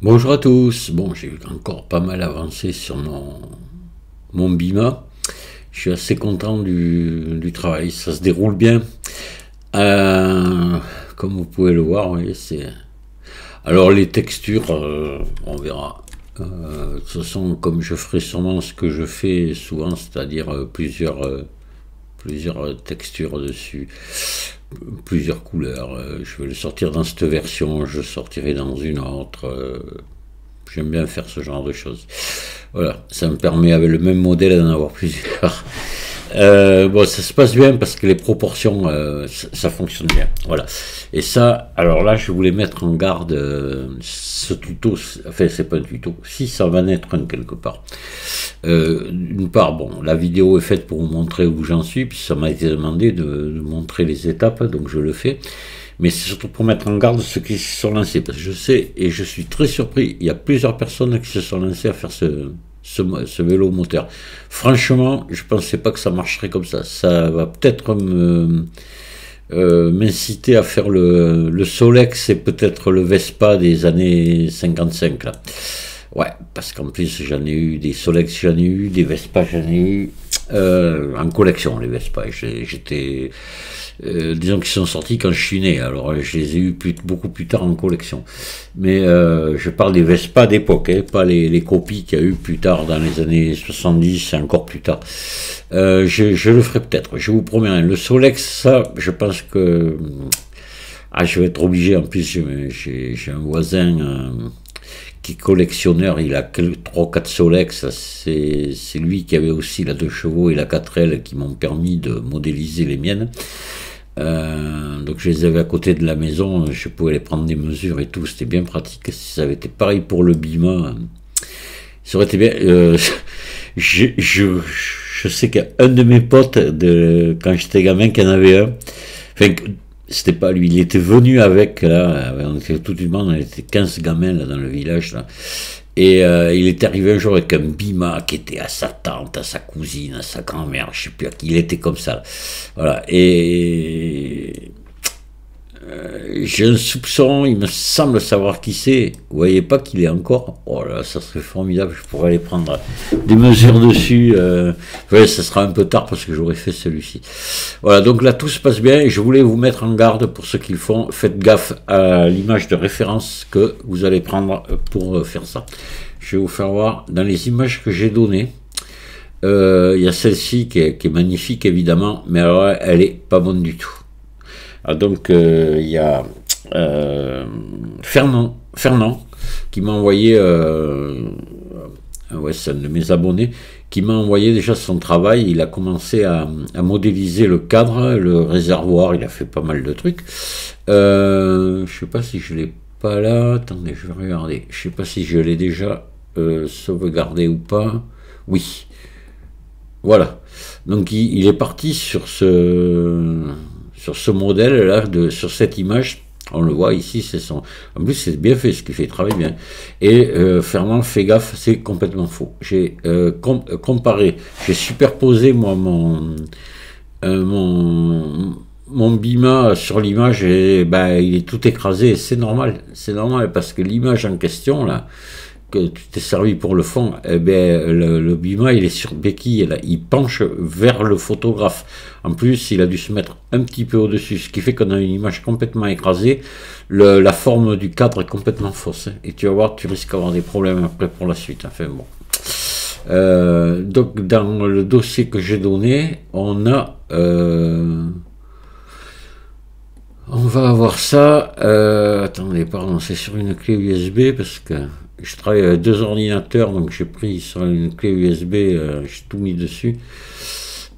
Bonjour à tous. Bon, j'ai encore pas mal avancé sur mon BIMA. Je suis assez content du travail. Ça se déroule bien. Euh, Comme vous pouvez le voir, oui, c'est. Alors les textures, on verra. De toute façon, comme je ferai sûrement ce que je fais souvent, c'est-à-dire plusieurs textures dessus, plusieurs couleurs. Je vais le sortir dans cette version, je le sortirai dans une autre. J'aime bien faire ce genre de choses. Voilà, ça me permet avec le même modèle d'en avoir plusieurs. Bon, ça se passe bien parce que les proportions, ça fonctionne bien. Voilà. Et ça, alors là, je voulais mettre en garde ce tuto. Enfin, c'est pas un tuto. Si, ça va naître un quelque part. D'une part, bon, la vidéo est faite pour vous montrer où j'en suis, puis ça m'a été demandé de montrer les étapes, donc je le fais. Mais c'est surtout pour mettre en garde ceux qui se sont lancés. Parce que je sais, et je suis très surpris, il y a plusieurs personnes qui se sont lancées à faire ce vélo moteur. Franchement, je ne pensais pas que ça marcherait comme ça. Ça va peut-être m'inciter à faire le Solex et peut-être le Vespa des années 55 là. Ouais, parce qu'en plus j'en ai eu des Solex, j'en ai eu des Vespa, j'en ai eu en collection les Vespa. J'étais disons qu'ils sont sortis quand je suis né, alors je les ai eu beaucoup plus tard en collection. Mais je parle des Vespa d'époque, hein, pas les copies qu'il y a eu plus tard dans les années 70 et encore plus tard. Je le ferai peut-être, je vous promets rien. Le Solex, ça, je pense que je vais être obligé. En plus, j'ai un voisin qui est collectionneur, il a 3 ou 4 Solex, c'est lui qui avait aussi la 2 chevaux et la 4L qui m'ont permis de modéliser les miennes. Donc je les avais à côté de la maison, je pouvais les prendre des mesures et tout, c'était bien pratique. Si ça avait été pareil pour le BIMA, ça aurait été bien. Je sais qu'un de mes potes, quand j'étais gamin, qui en avait un, enfin, c'était pas lui, il était venu avec, là, on était tout le monde, on était 15 gamins là, dans le village, là. Et il est arrivé un jour avec un BIMA qui était à sa tante, à sa cousine, à sa grand-mère, je sais plus à qui, il était comme ça. Là. Voilà. Et j'ai un soupçon, il me semble savoir qui c'est. Vous voyez pas qu'il est encore. Oh là, ça serait formidable, je pourrais aller prendre des mesures dessus. Ouais, ça sera un peu tard parce que j'aurais fait celui-ci. Voilà, donc là tout se passe bien et je voulais vous mettre en garde pour ceux qui le font. Faites gaffe à l'image de référence que vous allez prendre pour faire ça. Je vais vous faire voir dans les images que j'ai données. Il y a celle-ci qui est magnifique évidemment, mais alors elle est pas bonne du tout. Donc il y a Fernand qui m'a envoyé, ouais, c'est un de mes abonnés, qui m'a envoyé déjà son travail. Il a commencé à modéliser le cadre, le réservoir, il a fait pas mal de trucs. Je sais pas si je l'ai pas là, attendez, je vais regarder. Je sais pas si je l'ai déjà sauvegardé ou pas. Oui, voilà. Donc il est parti sur ce modèle-là, sur cette image. On le voit ici, c'est son. En plus, c'est bien fait, ce qu'il fait, il travaille bien. Et Fernand, fais gaffe, c'est complètement faux. J'ai comparé, j'ai superposé moi mon BIMA sur l'image et ben il est tout écrasé. C'est normal parce que l'image en question là que tu t'es servi pour le fond, eh ben, le BIMA il est sur béquille, là, il penche vers le photographe. En plus, il a dû se mettre un petit peu au-dessus, ce qui fait qu'on a une image complètement écrasée. La forme du cadre est complètement fausse. Et tu vas voir, tu risques d'avoir des problèmes après pour la suite. Enfin bon. Donc dans le dossier que j'ai donné, on va avoir ça. Attendez, pardon, c'est sur une clé USB parce que je travaille avec 2 ordinateurs, donc j'ai pris sur une clé USB, j'ai tout mis dessus.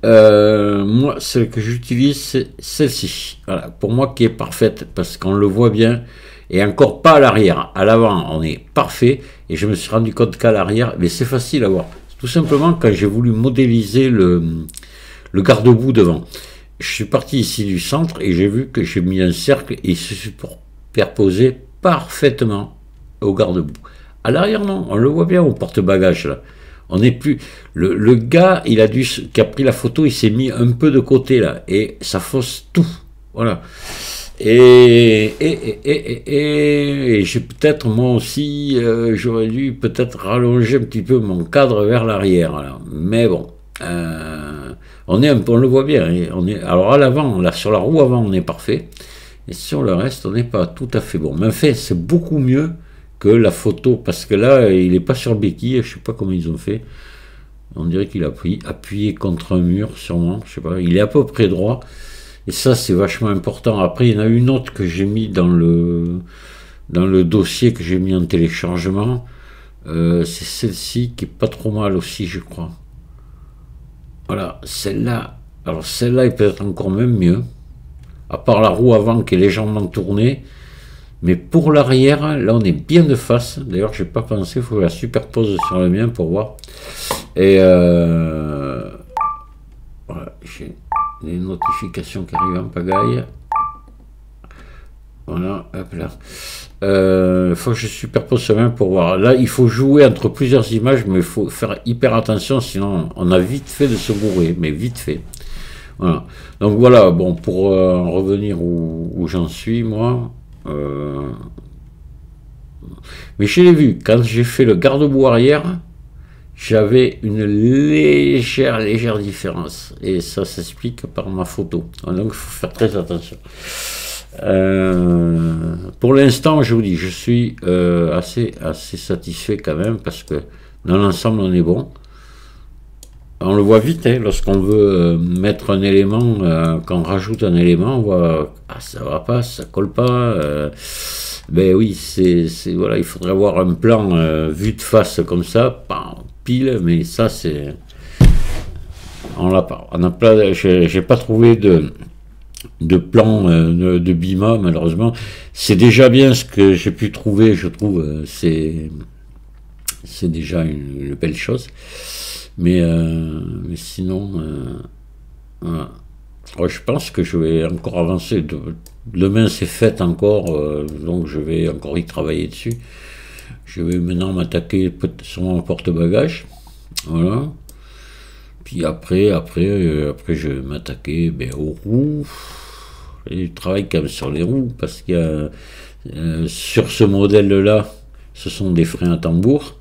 Moi, celle que j'utilise, c'est celle-ci. Voilà, pour moi qui est parfaite parce qu'on le voit bien et encore pas à l'arrière. À l'avant, on est parfait et je me suis rendu compte qu'à l'arrière, mais c'est facile à voir. Tout simplement quand j'ai voulu modéliser le garde-boue devant. Je suis parti ici du centre et j'ai vu que j'ai mis un cercle et il se superposait parfaitement au garde-boue. À l'arrière, non, on le voit bien au porte-bagages là. On n'est plus. Le gars, qui a pris la photo, il s'est mis un peu de côté là et ça fausse tout. Voilà. Et j'ai peut-être, moi aussi, j'aurais dû peut-être rallonger un petit peu mon cadre vers l'arrière. Mais bon, on le voit bien. Hein, alors à l'avant, là, sur la roue avant, on est parfait. Et sur le reste, on n'est pas tout à fait bon. Mais en fait, c'est beaucoup mieux que la photo, parce que là, il n'est pas sur béquille, je sais pas comment ils ont fait. On dirait qu'il a appuyé contre un mur, sûrement, je sais pas. Il est à peu près droit. Et ça, c'est vachement important. Après, il y en a une autre que j'ai mis dans le dossier que j'ai mis en téléchargement. C'est celle-ci qui est pas trop mal aussi, je crois. Voilà, celle-là. Alors, celle-là est peut-être encore même mieux. À part la roue avant qui est légèrement tournée. Mais pour l'arrière, là, on est bien de face. D'ailleurs, j'ai pas pensé, il faut que je la superpose sur le mien pour voir. Et voilà, j'ai des notifications qui arrivent en pagaille. Voilà, hop là. Il faut que je superpose ce même pour voir. Là, il faut jouer entre plusieurs images, mais il faut faire hyper attention, sinon on a vite fait de se bourrer, mais vite fait. Voilà. Donc voilà, bon, pour en revenir où j'en suis, moi. Mais je l'ai vu, quand j'ai fait le garde-boue arrière, j'avais une légère différence. Et ça s'explique par ma photo. Donc il faut faire très attention. Pour l'instant, je vous dis, je suis assez satisfait quand même, parce que dans l'ensemble, on est bon. On le voit vite, hein, lorsqu'on veut mettre un élément, quand on rajoute un élément, on voit, ah, ça va pas, ça colle pas. Ben oui, voilà, il faudrait avoir un plan vu de face comme ça, pile, mais ça c'est, on l'a pas. On a pas, j'ai pas trouvé de plan de BIMA malheureusement. C'est déjà bien ce que j'ai pu trouver, je trouve, c'est déjà une belle chose. Mais sinon, voilà. Ouais, je pense que je vais encore avancer. Demain, c'est fête encore, donc je vais encore y travailler dessus. Je vais maintenant m'attaquer sur mon porte-bagages. Voilà. Puis après, je vais m'attaquer aux roues. Et je travaille quand même sur les roues, parce qu'il y a, sur ce modèle-là, ce sont des freins à tambour.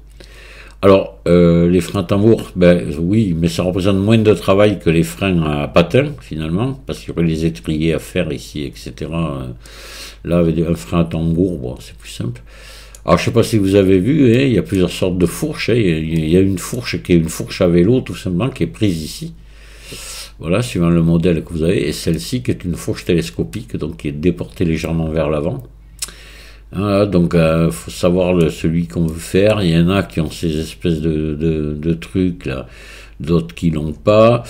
Alors, les freins à tambour, ben oui, mais ça représente moins de travail que les freins à patins, finalement, parce qu'il y aurait les étriers à faire ici, etc. Là, avec un frein à tambour, bon, c'est plus simple. Alors, je ne sais pas si vous avez vu, hein, il y a plusieurs sortes de fourches. Hein, il y a une fourche qui est une fourche à vélo, tout simplement, qui est prise ici. Voilà, suivant le modèle que vous avez. Et celle-ci, qui est une fourche télescopique, donc qui est déportée légèrement vers l'avant. Voilà, donc faut savoir celui qu'on veut faire. Il y en a qui ont ces espèces de trucs là, d'autres qui l'ont pas.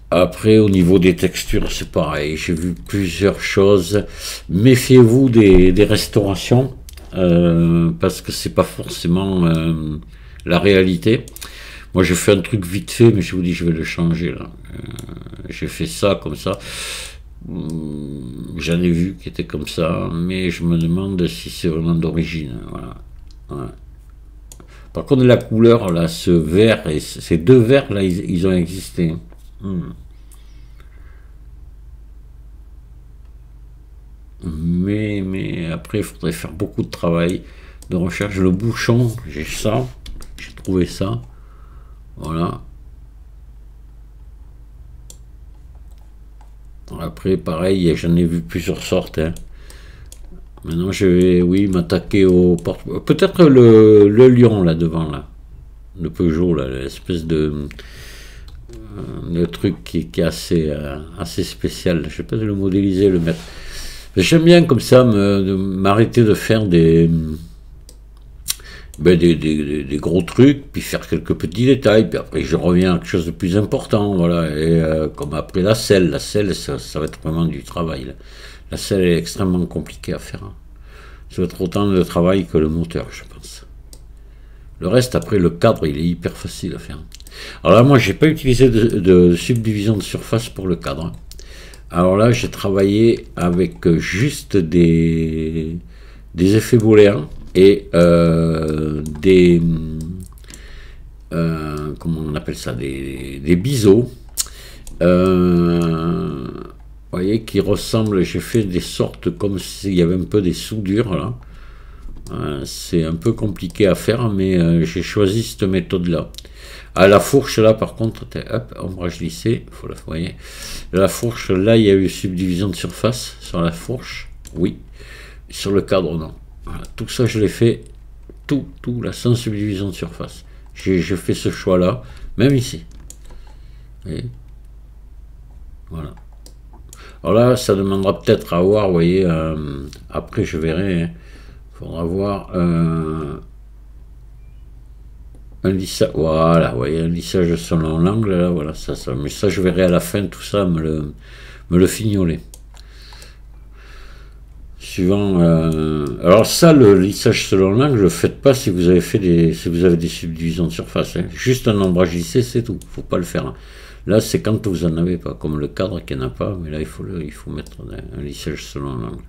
Après, au niveau des textures, c'est pareil. J'ai vu plusieurs choses. Méfiez-vous des restaurations, parce que c'est pas forcément la réalité. Moi, j'ai fait un truc vite fait, mais je vous dis, je vais le changer là. J'ai fait ça comme ça. J'en ai vu qui étaient comme ça, mais je me demande si c'est vraiment d'origine. Voilà. Ouais. Par contre, la couleur, là, ce vert, et ces deux verts, là, ils ont existé. Mais après, il faudrait faire beaucoup de travail, de recherche. Le bouchon, j'ai ça, j'ai trouvé ça. Voilà. Après, pareil, j'en ai vu plusieurs sortes. Hein. Maintenant, je vais, oui, m'attaquer au porte. Peut-être le lion là devant là, le Peugeot là, l'espèce de truc qui est assez spécial. Je sais pas de le modéliser, le mettre. J'aime bien comme ça m'arrêter de faire des gros trucs, puis faire quelques petits détails, puis après je reviens à quelque chose de plus important, voilà, et comme après la selle, ça va être vraiment du travail, là. La selle est extrêmement compliquée à faire, hein. Ça va être autant de travail que le moteur, je pense. Le reste, après, le cadre, il est hyper facile à faire. Alors là, moi, j'ai pas utilisé de subdivision de surface pour le cadre, hein. Alors là, j'ai travaillé avec juste des effets booléens, et comment on appelle ça, des biseaux, voyez, qui ressemble, j'ai fait des sortes comme s'il y avait un peu des soudures là. C'est un peu compliqué à faire, mais j'ai choisi cette méthode-là. À la fourche, là, par contre, hop, ombrage lissé, faut la voyez. La fourche, là, il y a eu subdivision de surface sur la fourche, oui. Sur le cadre, non. Voilà, tout ça, je l'ai fait, tout, là, sans subdivision de surface. J'ai fait ce choix-là, même ici. Et voilà. Alors là, ça demandera peut-être à voir, vous voyez, après, je verrai. Il faudra voir un lissage, voilà, vous voyez, un lissage selon l'angle, là, voilà, ça, mais ça je verrai à la fin, tout ça, me le fignoler. Suivant, alors ça, le lissage selon l'angle, ne le faites pas si vous avez fait si vous avez des subdivisions de surface, hein. Juste un ombrage lissé, c'est tout, faut pas le faire, hein. Là, c'est quand vous en avez pas, comme le cadre qui n'en a pas, mais là, il faut mettre un lissage selon l'angle.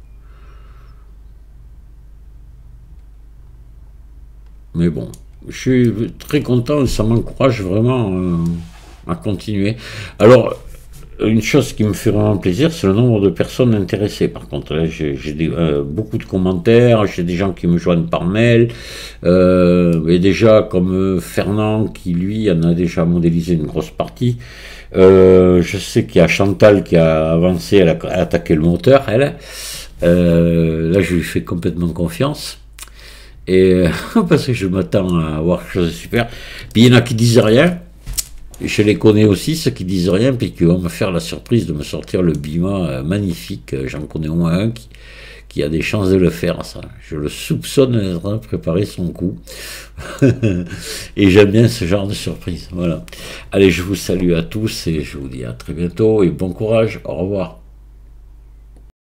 Mais bon, je suis très content et ça m'encourage vraiment à continuer. Alors, une chose qui me fait vraiment plaisir, c'est le nombre de personnes intéressées. Par contre, là, j'ai beaucoup de commentaires, j'ai des gens qui me joignent par mail, et déjà comme Fernand, qui lui en a déjà modélisé une grosse partie. Je sais qu'il y a Chantal qui a avancé, elle a attaqué le moteur, elle. Là, je lui fais complètement confiance. Et parce que je m'attends à voir quelque chose de super. Puis il y en a qui disent rien. Je les connais aussi, ceux qui disent rien, puis qui vont me faire la surprise de me sortir le Bima magnifique. J'en connais au moins un qui a des chances de le faire, ça. Je le soupçonne d'être préparé son coup. Et j'aime bien ce genre de surprise. Voilà. Allez, je vous salue à tous et je vous dis à très bientôt et bon courage. Au revoir.